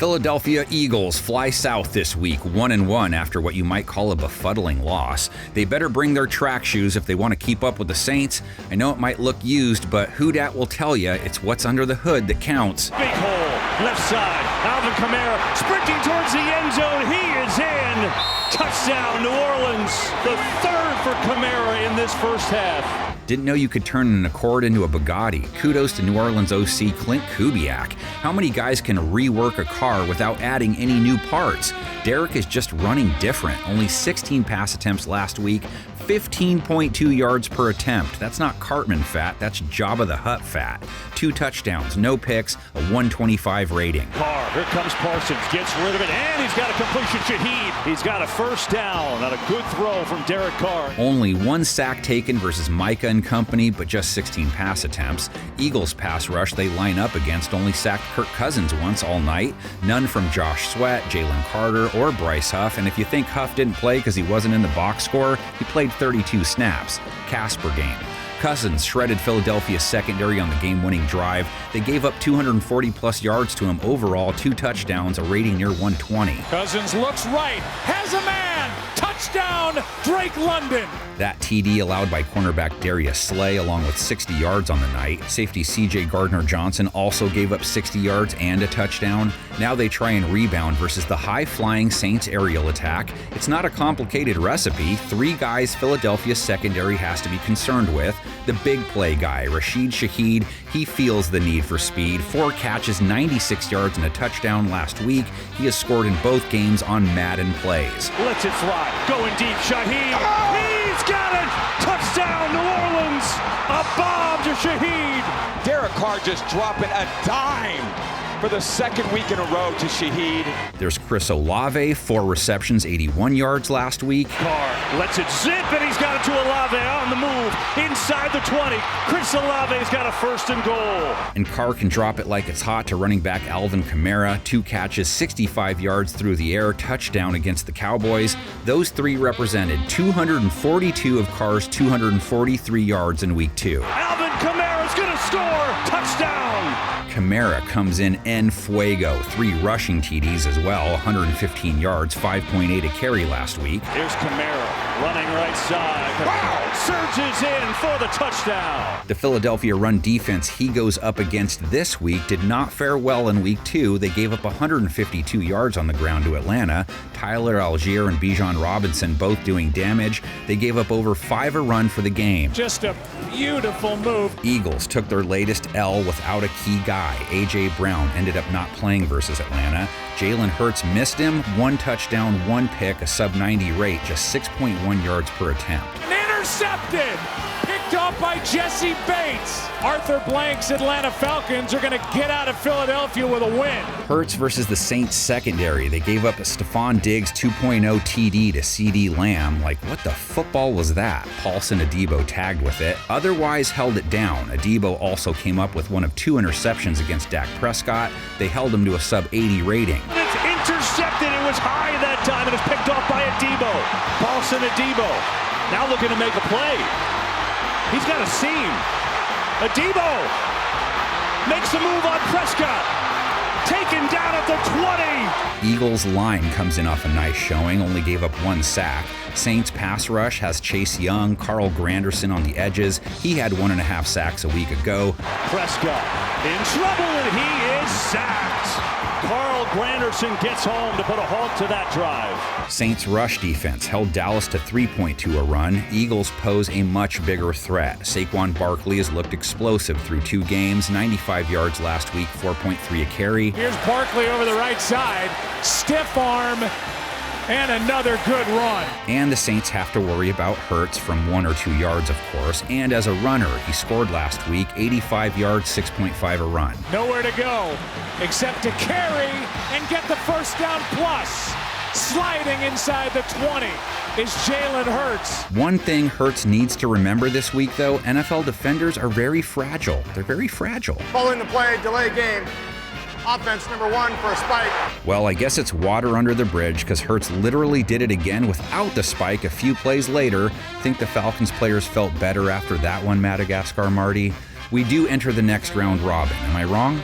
Philadelphia Eagles fly south this week, 1-1 after what you might call a befuddling loss. They better bring their track shoes if they want to keep up with the Saints. I know it might look used, but who dat will tell you it's what's under the hood that counts. Big hole, left side, Alvin Kamara sprinting towards the end zone. He is in. Touchdown, New Orleans. The third for Kamara in this first half. Didn't know you could turn an Accord into a Bugatti. Kudos to New Orleans OC Clint Kubiak. How many guys can rework a car without adding any new parts? Derek is just running different. Only 16 pass attempts last week, 15.2 yards per attempt. That's not Cartman fat, that's Jabba the Hutt fat. 2 touchdowns, no picks, a 125 rating. Carr, here comes Parsons, gets rid of it, and he's got a completion. Shaheed, he's got a first down on a good throw from Derek Carr. Only 1 sack taken versus Micah and company, but just 16 pass attempts. Eagles pass rush they line up against only sacked Kirk Cousins once all night. None from Josh Sweat, Jalen Carter, or Bryce Huff. And if you think Huff didn't play because he wasn't in the box score, he played 32 snaps. Casper game. Cousins shredded Philadelphia's secondary on the game-winning drive. They gave up 240-plus yards to him overall, 2 touchdowns, a rating near 120. Cousins looks right, has a man, touchdown, Drake London. That TD allowed by cornerback Darius Slay along with 60 yards on the night. Safety CJ Gardner-Johnson also gave up 60 yards and a touchdown. Now they try and rebound versus the high-flying Saints aerial attack. It's not a complicated recipe. 3 guys Philadelphia's secondary has to be concerned with. The big play guy, Rashid Shaheed, he feels the need for speed. 4 catches, 96 yards, and a touchdown last week. He has scored in both games on Madden plays. Lets it fly, going deep, Shaheed. He's got it! Touchdown, New Orleans! A bomb to Shaheed! Derek Carr just dropping a dime for the second week in a row to Shaheed. There's Chris Olave, 4 receptions, 81 yards last week. Carr lets it zip, and he's got it to Olave on the move, inside the 20. Chris Olave's got a first and goal. And Carr can drop it like it's hot to running back Alvin Kamara. 2 catches, 65 yards through the air, touchdown against the Cowboys. Those 3 represented 242 of Carr's 243 yards in week 2. Alvin Kamara's gonna score! Touchdown! Kamara comes in fuego, 3 rushing TDs as well, 115 yards, 5.8 a carry last week. Here's Kamara running right side. Wow! Surges in for the touchdown. The Philadelphia run defense he goes up against this week did not fare well in week 2. They gave up 152 yards on the ground to Atlanta. Tyler Algier and Bijan Robinson both doing damage. They gave up over 5 a run for the game. Just a beautiful move. Eagles took their latest L without a key guy. A.J. Brown ended up not playing versus Atlanta. Jalen Hurts missed him, 1 touchdown, 1 pick, a sub-90 rate, just 6.1 yards per attempt. Intercepted! Picked off by Jesse Bates. Arthur Blank's Atlanta Falcons are going to get out of Philadelphia with a win. Hurts versus the Saints secondary. They gave up a Stephon Diggs 2.0 TD to CeeDee Lamb. Like, what the football was that? Paulson Adebo tagged with it. Otherwise held it down. Adebo also came up with one of 2 interceptions against Dak Prescott. They held him to a sub-80 rating. It's intercepted. It was high that time, and it's picked off by Adebo. Paulson Adebo now looking to make a play. He's got a seam. Adebo makes a move on Prescott. Taken down at the 20. Eagles line comes in off a nice showing, only gave up 1 sack. Saints pass rush has Chase Young, Carl Granderson on the edges. He had 1.5 sacks a week ago. Prescott in trouble, and he is sacked. Carl Granderson gets home to put a halt to that drive. Saints rush defense held Dallas to 3.2 a run. Eagles pose a much bigger threat. Saquon Barkley has looked explosive through 2 games, 95 yards last week, 4.3 a carry. Here's Barkley over the right side, stiff arm, and another good run. And the Saints have to worry about Hurts from 1 or 2 yards, of course. And as a runner, he scored last week, 85 yards, 6.5 a run. Nowhere to go except to carry and get the first down plus. Sliding inside the 20 is Jalen Hurts. One thing Hurts needs to remember this week, though, NFL defenders are very fragile. They're very fragile. Following the play, delay game. Offense number 1 for a spike. Well, I guess it's water under the bridge because Hurts literally did it again without the spike a few plays later. Think the Falcons players felt better after that one, Madagascar Marty? We do enter the next round robin. Am I wrong?